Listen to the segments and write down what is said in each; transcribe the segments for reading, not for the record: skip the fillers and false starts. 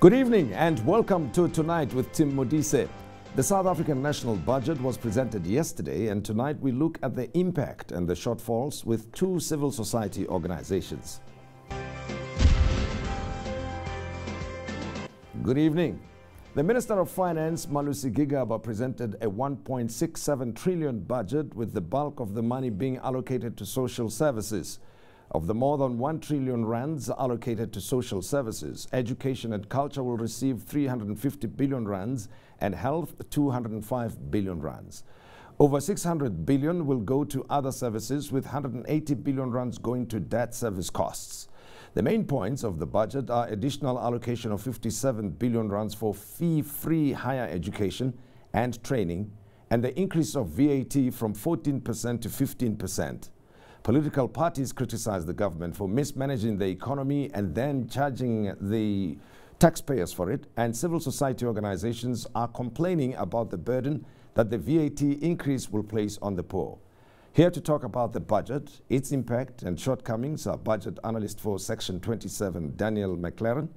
Good evening and welcome to Tonight with Tim Modise. The South African National Budget was presented yesterday, and tonight we look at the impact and the shortfalls with two civil society organizations. Good evening. The Minister of Finance, Malusi Gigaba, presented a 1.67 trillion budget, with the bulk of the money being allocated to social services. Of the more than 1 trillion rands allocated to social services, education and culture will receive 350 billion rands and health 205 billion rands. Over 600 billion will go to other services, with 180 billion rands going to debt service costs. The main points of the budget are additional allocation of 57 billion rands for fee-free higher education and training, and the increase of VAT from 14% to 15%. Political parties criticize the government for mismanaging the economy and then charging the taxpayers for it, and civil society organizations are complaining about the burden that the VAT increase will place on the poor. Here to talk about the budget, its impact and shortcomings are budget analyst for Section 27, Daniel McLaren.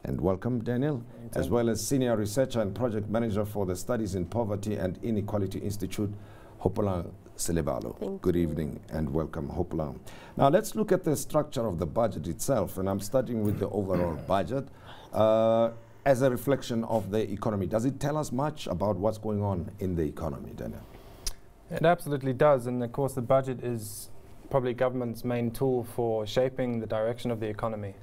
And welcome, Daniel, as well as senior researcher and project manager for the Studies in Poverty and Inequality Institute, Hopolang. Selebalo. Good evening and welcome, Hopolang. Now let's look at the structure of the budget itself, and I'm starting with the overall budget as a reflection of the economy. Does it tell us much about what's going on in the economy, Daniel? It absolutely does, and of course the budget is probably government's main tool for shaping the direction of the economy.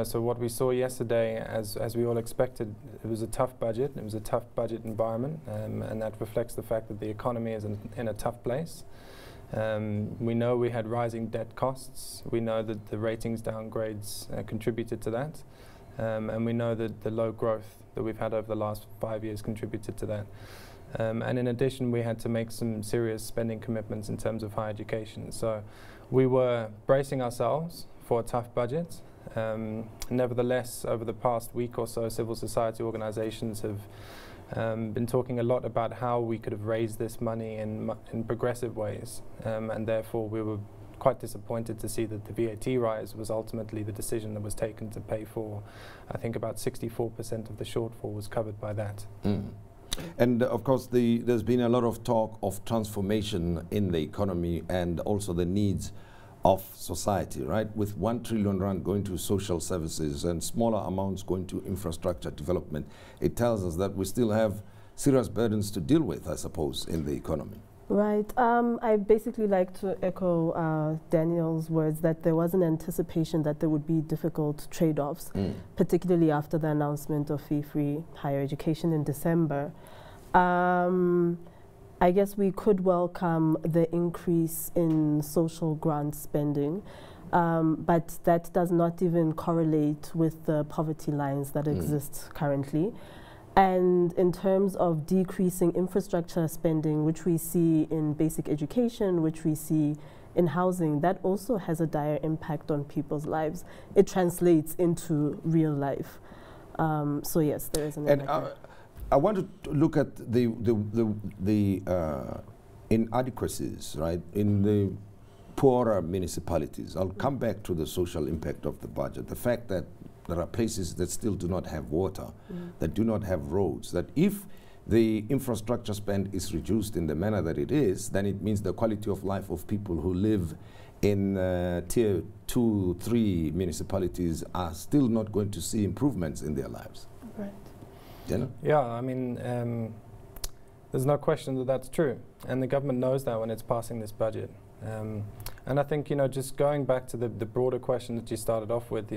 So what we saw yesterday, as we all expected, it was a tough budget. It was a tough budget environment, and that reflects the fact that the economy is in a tough place. We know we had rising debt costs. We know that the ratings downgrades contributed to that, and we know that the low growth that we've had over the last 5 years contributed to that. And in addition, we had to make some serious spending commitments in terms of higher education. So we were bracing ourselves for a tough budget. Nevertheless, over the past week or so, civil society organizations have been talking a lot about how we could have raised this money in progressive ways, and therefore we were quite disappointed to see that the VAT rise was ultimately the decision that was taken to pay for. I think about 64% of the shortfall was covered by that. And of course, there's been a lot of talk of transformation in the economy and also the needs of society, right? With 1 trillion rand going to social services and smaller amounts going to infrastructure development, it tells us that we still have serious burdens to deal with, I suppose, in the economy. Right. I basically like to echo Daniel's words that there was an anticipation that there would be difficult trade-offs, particularly after the announcement of fee-free higher education in December. I guess we could welcome the increase in social grant spending, but that does not even correlate with the poverty lines that exist currently. And in terms of decreasing infrastructure spending, which we see in basic education, which we see in housing, that also has a dire impact on people's lives. It translates into real life. So yes, there is an impact. I want to look at the inadequacies, right, in the poorer municipalities. I'll come back to the social impact of the budget. The fact that there are places that still do not have water, that do not have roads, that if the infrastructure spend is reduced in the manner that it is, then it means the quality of life of people who live in tier 2, 3 municipalities are still not going to see improvements in their lives. Right. Jenna? Yeah, I mean, there's no question that that's true, and the government knows that when it's passing this budget. And I think, just going back to the broader question that you started off with,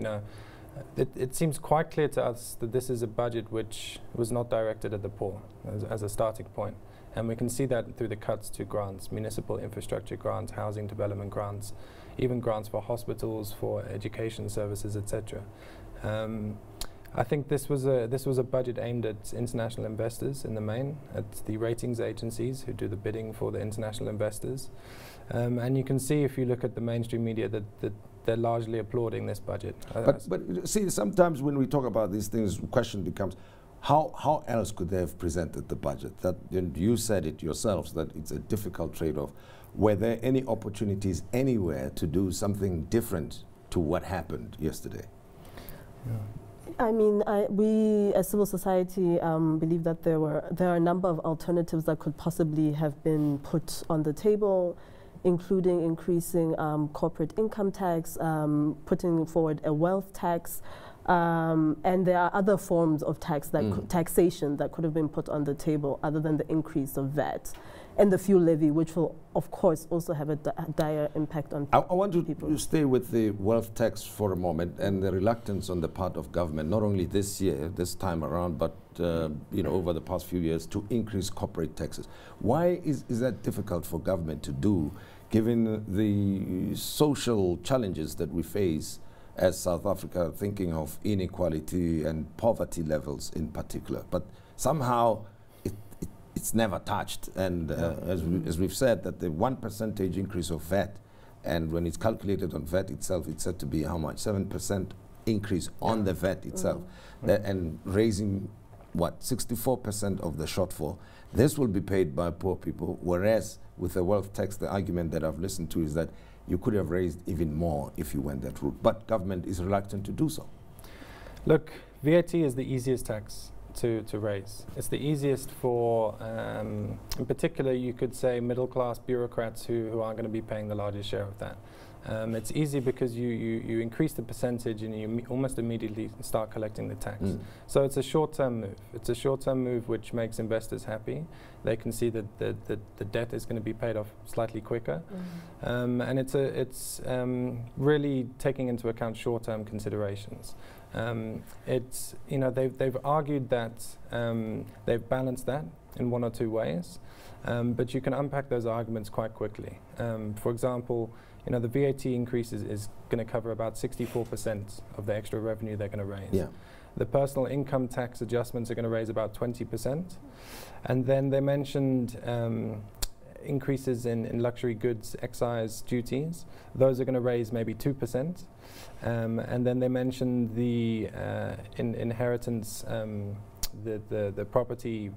it seems quite clear to us that this is a budget which was not directed at the poor as a starting point. And we can see that through the cuts to grants, municipal infrastructure grants, housing development grants, even grants for hospitals, for education services, etc. I think this was a budget aimed at international investors in the main, at the ratings agencies who do the bidding for the international investors. And you can see, if you look at the mainstream media, that they're largely applauding this budget. But see, sometimes when we talk about these things, the question becomes, how else could they have presented the budget? That, you said it yourselves, that it's a difficult trade-off. Were there any opportunities anywhere to do something different to what happened yesterday? I mean, we as civil society believe that there are a number of alternatives that could possibly have been put on the table, including increasing corporate income tax, putting forward a wealth tax, and there are other forms of tax that taxation that could have been put on the table other than the increase of VAT. And the fuel levy, which will, of course, also have a dire impact on people. I want to stay with the wealth tax for a moment and the reluctance on the part of government, not only this year, this time around, but you know, over the past few years, to increase corporate taxes. Why is that difficult for government to do, given the social challenges that we face as South Africa, thinking of inequality and poverty levels in particular? But somehow it's never touched, and as we've said, that the 1% increase of VAT, and when it's calculated on VAT itself, it's said to be how much? 7% increase on the VAT itself, and raising what, 64% of the shortfall. This will be paid by poor people, whereas with the wealth tax, the argument that I've listened to is that you could have raised even more if you went that route, but government is reluctant to do so. Look, VAT is the easiest tax to raise. It's the easiest for, in particular, you could say middle-class bureaucrats who aren't going to be paying the largest share of that. It's easy because you increase the percentage and you almost immediately start collecting the tax. So it's a short-term move. It's a short-term move which makes investors happy. They can see that the debt is going to be paid off slightly quicker, and it's really taking into account short-term considerations. It's, you know, they've argued that they've balanced that in one or two ways, but you can unpack those arguments quite quickly. For example, you know, the VAT increase is going to cover about 64% of the extra revenue they're going to raise. Yeah. The personal income tax adjustments are going to raise about 20%. And then they mentioned increases in luxury goods excise duties. Those are going to raise maybe 2%. And then they mentioned the inheritance, the property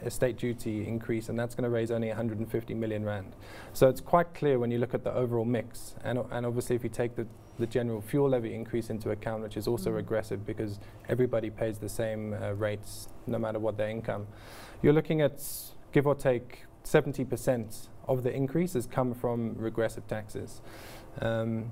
estate duty increase, and that's going to raise only 150 million rand. So it's quite clear when you look at the overall mix, and obviously if you take the general fuel levy increase into account, which is also regressive because everybody pays the same rates no matter what their income, you're looking at, give or take, 70% of the increases come from regressive taxes. And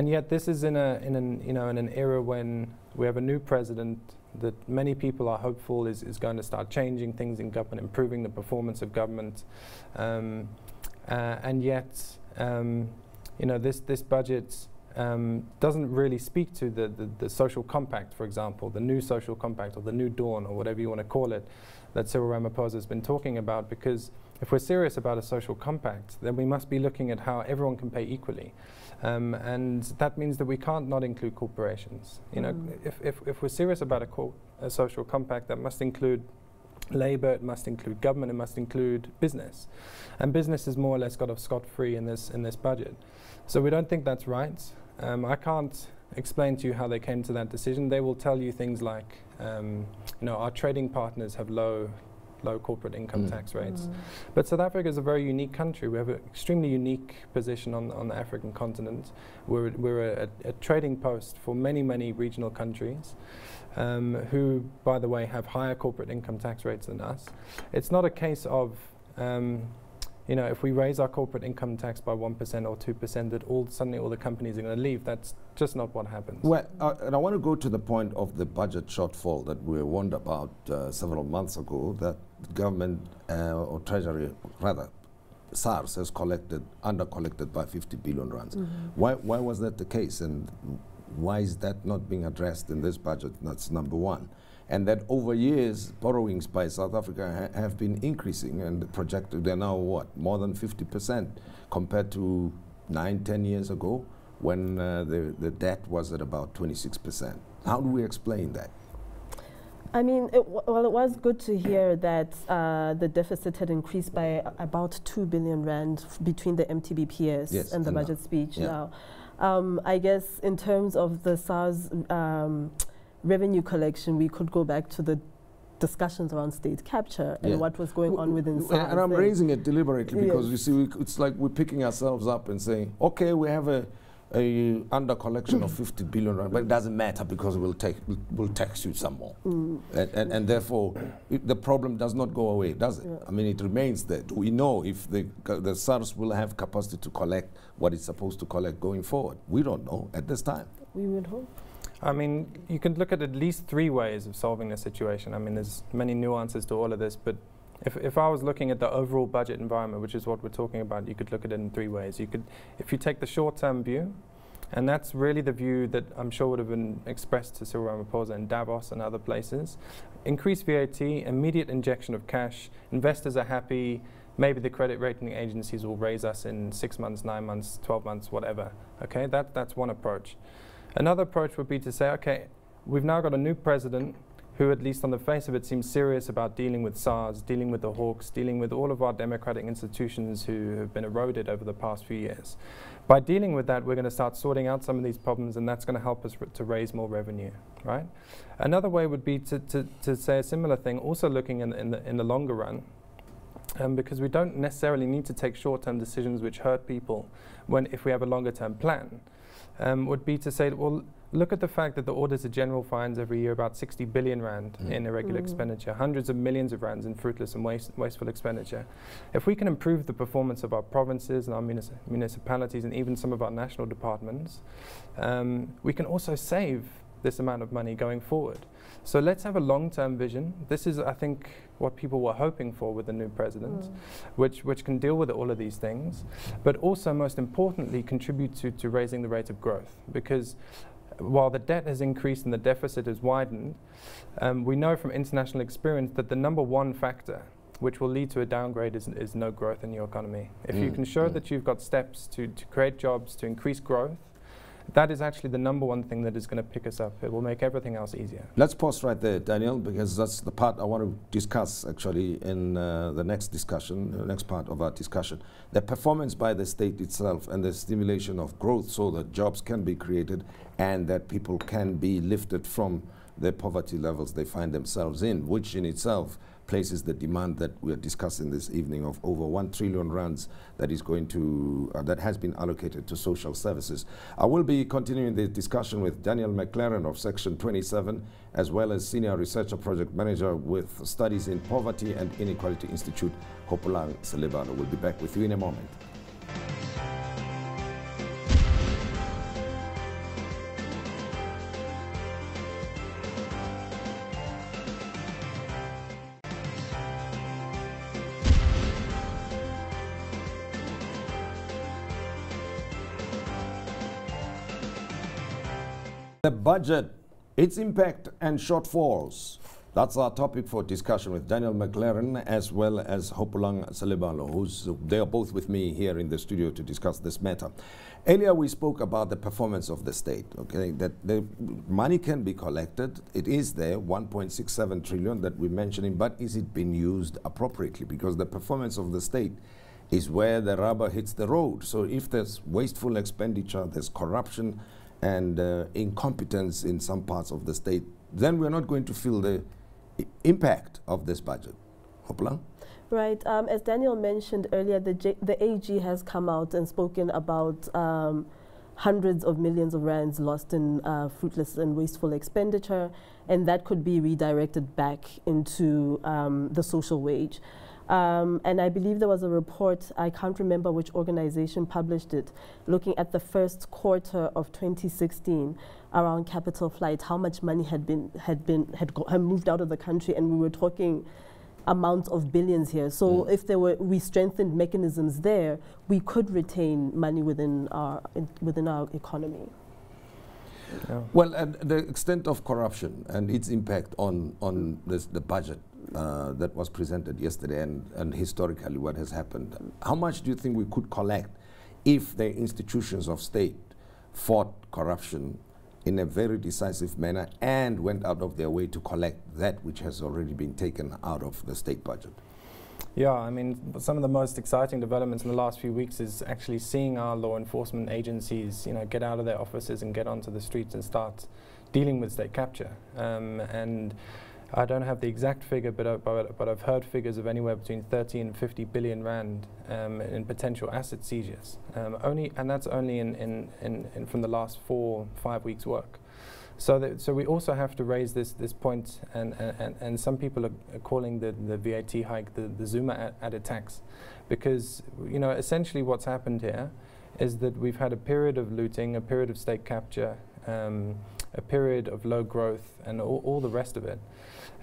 yet this is in an era when we have a new president that many people are hopeful is going to start changing things in government, improving the performance of government, and yet you know, this budget doesn't really speak to the social compact, for example, the new social compact or the new dawn or whatever you want to call it, that Cyril Ramaphosa has been talking about. Because if we're serious about a social compact, then we must be looking at how everyone can pay equally. And that means that we can't not include corporations. You know, if we're serious about a social compact, that must include labor, it must include government, it must include business. And business is more or less got off scot-free in this budget. So we don't think that's right. I can't explain to you how they came to that decision. They will tell you things like, you know, our trading partners have low corporate income tax rates. But South Africa is a very unique country. We have an extremely unique position on the African continent. We're a trading post for many, many regional countries who, by the way, have higher corporate income tax rates than us. It's not a case of, you know, if we raise our corporate income tax by 1% or 2%, that suddenly all the companies are going to leave. That's just not what happens. Well, and I want to go to the point of the budget shortfall that we warned about several months ago, that government or Treasury, rather, SARS has under-collected by 50 billion rands. Why was that the case, and why is that not being addressed in this budget? That's number one. And that over years, borrowings by South Africa have been increasing and projected. They're now what, more than 50% compared to 9-10 years ago, when the debt was at about 26%. How do we explain that? I mean, it was good to hear that the deficit had increased by about 2 billion rand between the MTBPS and the budget speech now. I guess in terms of the SARS revenue collection, we could go back to the discussions around state capture and what was going on within SARS. And I'm raising it deliberately because you see, it's like we're picking ourselves up and saying, okay, we have a a under collection of 50 billion rand, but it doesn't matter because we'll tax you some more. And therefore, the problem does not go away, does it? Yeah. I mean, it remains there. Do we know if the SARS will have capacity to collect what it's supposed to collect going forward? We don't know at this time. We would hope. I mean, you can look at least 3 ways of solving the situation. I mean, there's many nuances to all of this, but if I was looking at the overall budget environment, which is what we're talking about, you could look at it in 3 ways. You could, if you take the short-term view, and that's really the view that I'm sure would have been expressed to Cyril Ramaphosa in Davos and other places. Increase VAT, immediate injection of cash, investors are happy, maybe the credit rating agencies will raise us in 6 months, 9 months, 12 months, whatever. Okay, that's one approach. Another approach would be to say, okay, we've now got a new president who, at least on the face of it, seems serious about dealing with SARS, dealing with the hawks, dealing with all of our democratic institutions who have been eroded over the past few years. By dealing with that, we're going to start sorting out some of these problems, and that's going to help us to raise more revenue, right? Another way would be to say a similar thing, also looking in the longer run, because we don't necessarily need to take short-term decisions which hurt people if we have a longer-term plan, would be to say, well, look at the fact that the Auditor General finds every year about 60 billion rand in irregular expenditure, hundreds of millions of rands in fruitless and wasteful expenditure. If we can improve the performance of our provinces and our municipalities and even some of our national departments, we can also save this amount of money going forward. So let's have a long-term vision. This is, I think, what people were hoping for with the new president, which can deal with all of these things, but also, most importantly, contribute to raising the rate of growth. Because while the debt has increased and the deficit has widened, we know from international experience that the #1 factor which will lead to a downgrade is no growth in your economy. If you can show that you've got steps to create jobs, to increase growth, that is actually the #1 thing that is going to pick us up. It will make everything else easier. Let's pause right there, Daniel, because that's the part I want to discuss actually in the next discussion, the next part of our discussion. The performance by the state itself and the stimulation of growth so that jobs can be created and that people can be lifted from the poverty levels they find themselves in, which in itself places the demand that we are discussing this evening of over 1 trillion rands that is going to, that has been allocated to social services. I will be continuing the discussion with Daniel McLaren of Section 27, as well as Senior Researcher Project Manager with Studies in Poverty and Inequality Institute, Hopolang Selebalo. We'll be back with you in a moment. The budget, its impact and shortfalls. That's our topic for discussion with Daniel McLaren as well as Hopolang Selebalo, they are both with me here in the studio to discuss this matter. Earlier we spoke about the performance of the state, okay, that the money can be collected. It is there, 1.67 trillion that we're mentioning, but is it being used appropriately? Because the performance of the state is where the rubber hits the road. So if there's wasteful expenditure, there's corruption, and incompetence in some parts of the state, then we're not going to feel the impact of this budget. Hopolang? Right. As Daniel mentioned earlier, the AG has come out and spoken about hundreds of millions of rands lost in fruitless and wasteful expenditure, and that could be redirected back into the social wage. And I believe there was a report, I can't remember which organization published it, looking at the first quarter of 2016 around capital flight, how much money had moved out of the country, and we were talking amounts of billions here. So if we strengthened mechanisms there, we could retain money within our economy. Yeah. Well, and the extent of corruption and its impact on the budget that was presented yesterday and historically what has happened, how much do you think we could collect if the institutions of state fought corruption in a very decisive manner and went out of their way to collect that which has already been taken out of the state budget? Yeah, I mean, some of the most exciting developments in the last few weeks is actually seeing our law enforcement agencies, you know, get out of their offices and get onto the streets and start dealing with state capture. And I don't have the exact figure, but I've heard figures of anywhere between 30 and 50 billion rand in potential asset seizures. And that's only in from the last 4-5 weeks' work. So we also have to raise this point, and some people are calling the VAT hike the Zuma added tax, because essentially what's happened here is that we've had a period of looting, a period of state capture, a period of low growth, and all the rest of it.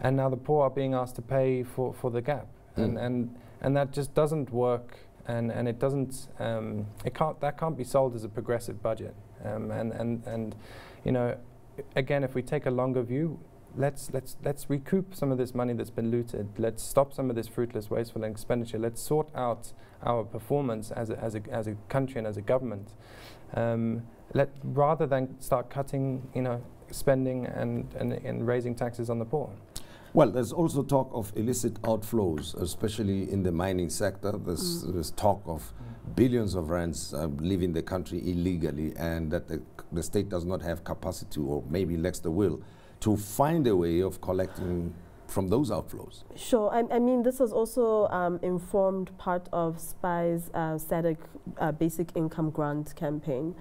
And now the poor are being asked to pay for the gap, and that just doesn't work, and it doesn't that can't be sold as a progressive budget, and again, if we take a longer view, let's recoup some of this money that's been looted. Let's stop some of this fruitless, wasteful expenditure. Let's sort out our performance as a country and as a government. Rather than start cutting, spending and raising taxes on the poor. Well, there's also talk of illicit outflows, especially in the mining sector. There's talk of billions of rands leaving the country illegally, and that the state does not have capacity, or maybe lacks the will, to find a way of collecting from those outflows. Sure. I mean, this has also informed part of SPII's static basic income grant campaign,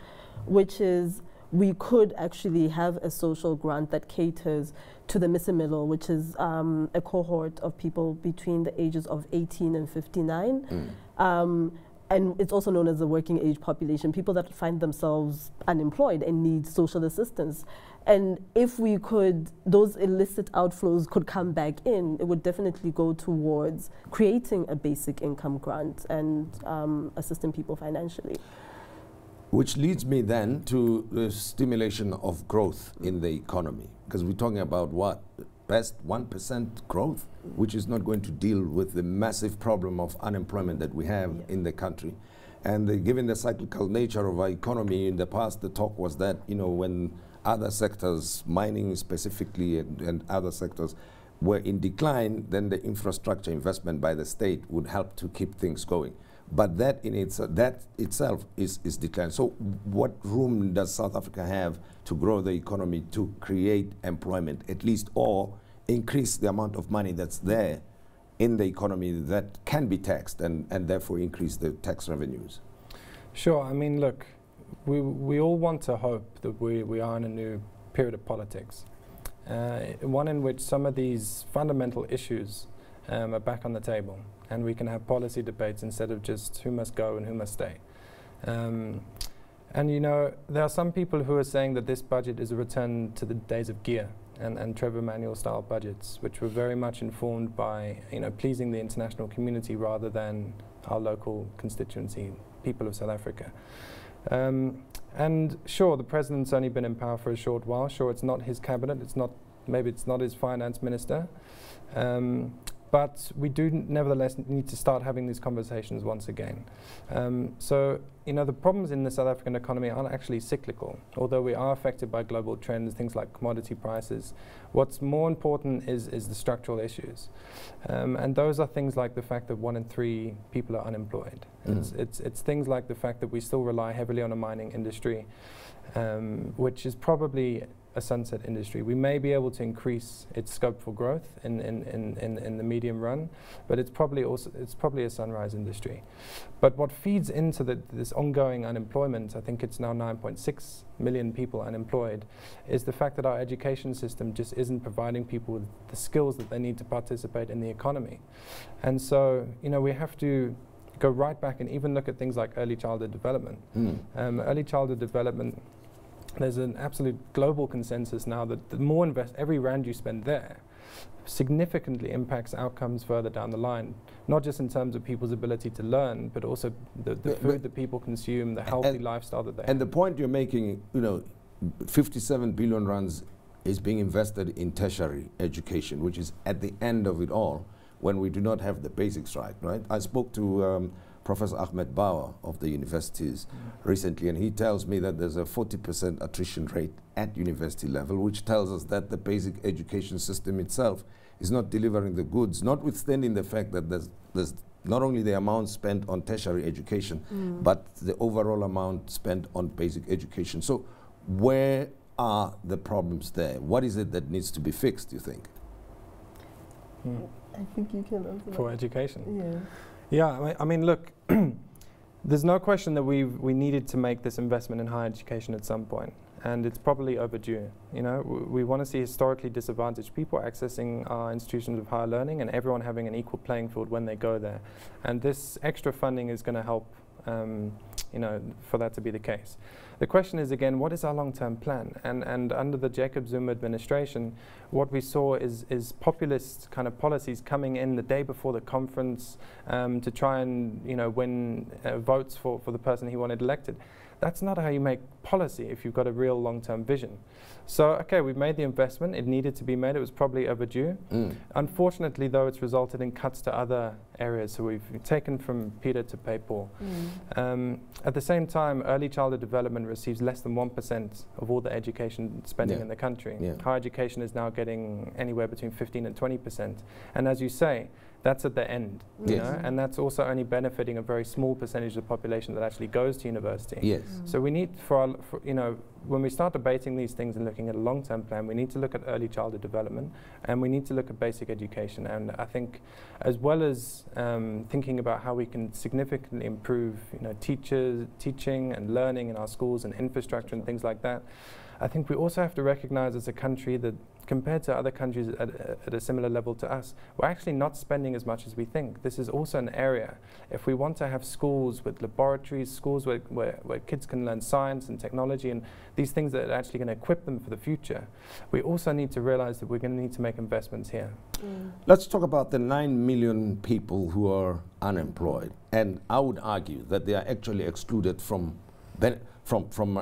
which is we could actually have a social grant that caters to the middle, which is a cohort of people between the ages of 18 and 59. And it's also known as the working age population, people that find themselves unemployed and need social assistance. And if we could, those illicit outflows could come back in, it would definitely go towards creating a basic income grant and assisting people financially. Which leads me then to the stimulation of growth in the economy, because we're talking about what? Best 1% growth, which is not going to deal with the massive problem of unemployment that we have in the country. And given the cyclical nature of our economy, in the past the talk was that, when other sectors, mining specifically and other sectors, were in decline, then the infrastructure investment by the state would help to keep things going. But that itself is declined. So what room does South Africa have to grow the economy, to create employment at least, or increase the amount of money that's there in the economy that can be taxed, and therefore increase the tax revenues? Sure. I mean, look, we all want to hope that we are in a new period of politics, one in which some of these fundamental issues are back on the table, and we can have policy debates instead of just who must go and who must stay. And there are some people who are saying that this budget is a return to the days of Gear and Trevor Manuel style budgets, which were very much informed by pleasing the international community rather than our local constituency, people of South Africa. And sure, the president's only been in power for a short while. Sure, it's not his cabinet. Maybe it's not his finance minister. But we do nevertheless need to start having these conversations once again. So, the problems in the South African economy aren't actually cyclical, although we are affected by global trends, things like commodity prices. What's more important is the structural issues. And those are things like the fact that 1 in 3 people are unemployed. It's things like the fact that we still rely heavily on a mining industry, which is probably a sunset industry. We may be able to increase its scope for growth in the medium run, but it's probably a sunrise industry. But what feeds into this ongoing unemployment, I think it's now 9.6 million people unemployed, is the fact that our education system just isn't providing people with the skills that they need to participate in the economy. And so, we have to go right back and even look at things like early childhood development. Early childhood development, there's an absolute global consensus now that the more every rand you spend there significantly impacts outcomes further down the line, not just in terms of people's ability to learn, but also the food that people consume, the healthy lifestyle that they have. And the point you're making, 57 billion rands is being invested in tertiary education, which is at the end of it all, when we do not have the basics right? I spoke to Professor Ahmed Bauer of the universities recently, and he tells me that there's a 40% attrition rate at university level, which tells us that the basic education system itself is not delivering the goods, notwithstanding the fact that there's not only the amount spent on tertiary education, but the overall amount spent on basic education. So where are the problems there? What is it that needs to be fixed, do you think? I think you can answer for education. Yeah. Yeah, I mean, look, there's no question that we needed to make this investment in higher education at some point, and it's probably overdue. You know, we want to see historically disadvantaged people accessing our institutions of higher learning, and everyone having an equal playing field when they go there. And this extra funding is going to help, you know, for that to be the case. The question is, again, what is our long-term plan? And under the Jacob Zuma administration, what we saw is populist kind of policies coming in the day before the conference to try and, you know, win votes for the person he wanted elected. That's not how you make policy if you've got a real long-term vision. So, okay, we've made the investment. It needed to be made. It was probably overdue. Unfortunately, though, it's resulted in cuts to other areas. So we've taken from Peter to pay Paul. At the same time, early childhood development receives less than 1% of all the education spending in the country. Higher education is now getting anywhere between 15 and 20%. And as you say, that's at the end, you know, and that's also only benefiting a very small percentage of the population that actually goes to university. So we need, for you know, when we start debating these things and looking at a long-term plan, we need to look at early childhood development, and we need to look at basic education. And I think, as well as thinking about how we can significantly improve, you know, teaching and learning in our schools and infrastructure and things like that, I think we also have to recognize as a country that compared to other countries at a similar level to us, we're actually not spending as much as we think. This is also an area, if we want to have schools with laboratories, schools where kids can learn science and technology and these things that are actually going to equip them for the future, we also need to realize that we're going to need to make investments here. Let's talk about the 9 million people who are unemployed. And I would argue that they are actually excluded from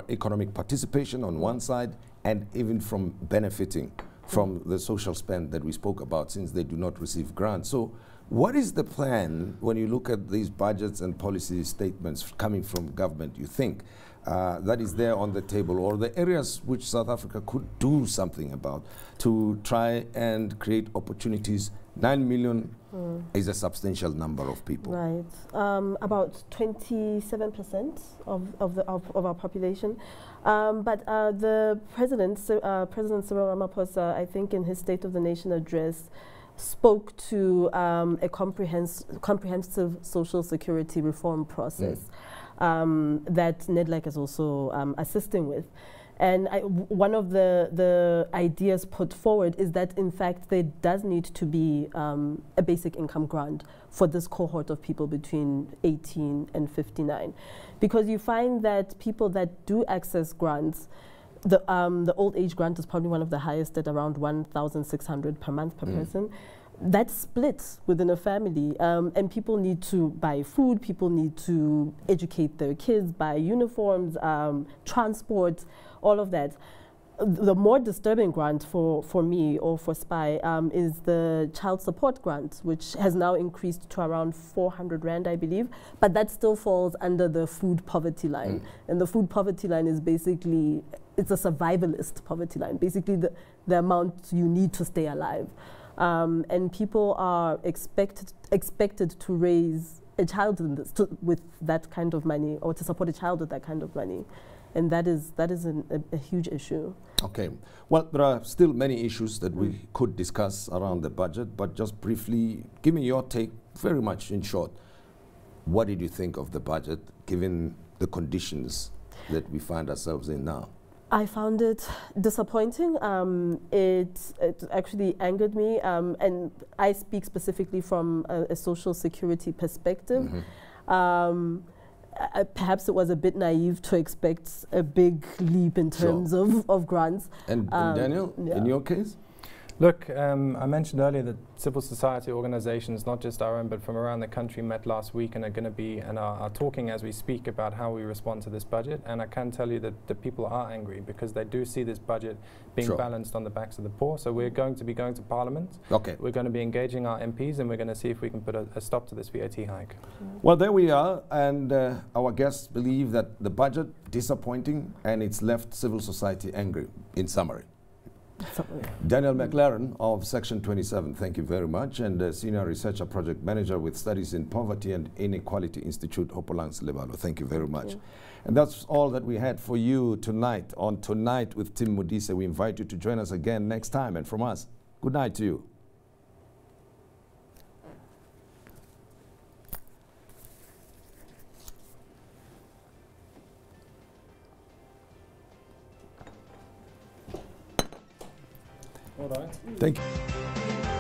economic participation on one side, and even from benefiting from the social spend that we spoke about, since they do not receive grants. So what is the plan when you look at these budgets and policy statements coming from government, you think, that is there on the table, or the areas which South Africa could do something about to try and create opportunities? 9 million is a substantial number of people. Right. About 27% of our population. But the President Cyril Ramaphosa, I think in his State of the Nation address, spoke to a comprehensive social security reform process that NEDLAC is also assisting with. And one of the ideas put forward is that, in fact, there does need to be a basic income grant for this cohort of people between 18 and 59. Because you find that people that do access grants, the old age grant is probably one of the highest at around 1,600 per month per person. That's split within a family, and people need to buy food, people need to educate their kids, buy uniforms, transport, all of that. The more disturbing grant for me or for SPII is the child support grant, which has now increased to around 400 Rand, I believe, but that still falls under the food poverty line. And the food poverty line is basically, it's a survivalist poverty line, basically the amount you need to stay alive. And people are expected to raise a child with that kind of money, or to support a child with that kind of money. And that is a huge issue. Okay. Well, there are still many issues that we could discuss around the budget, but just briefly, give me your take, very much in short. What did you think of the budget, given the conditions that we find ourselves in now? I found it disappointing. It actually angered me, and I speak specifically from a social security perspective. Perhaps it was a bit naive to expect a big leap in terms of grants. And Daniel, in your case? Look, I mentioned earlier that civil society organizations, not just our own, but from around the country, met last week and are going to be and are talking as we speak about how we respond to this budget. And I can tell you that the people are angry because they do see this budget being balanced on the backs of the poor. So we're going to be going to Parliament. Okay. We're going to be engaging our MPs, and we're going to see if we can put a stop to this VAT hike. Well, there we are. And our guests believe that the budget disappointing, and it's left civil society angry, in summary. Daniel McLaren of Section 27, thank you very much, and Senior Researcher Project Manager with Studies in Poverty and Inequality Institute, Hopolang, Selebalo. Thank you very much. And that's all that we had for you tonight on Tonight with Tim Modise. We invite you to join us again next time, and from us, good night to you. All right. Thank you.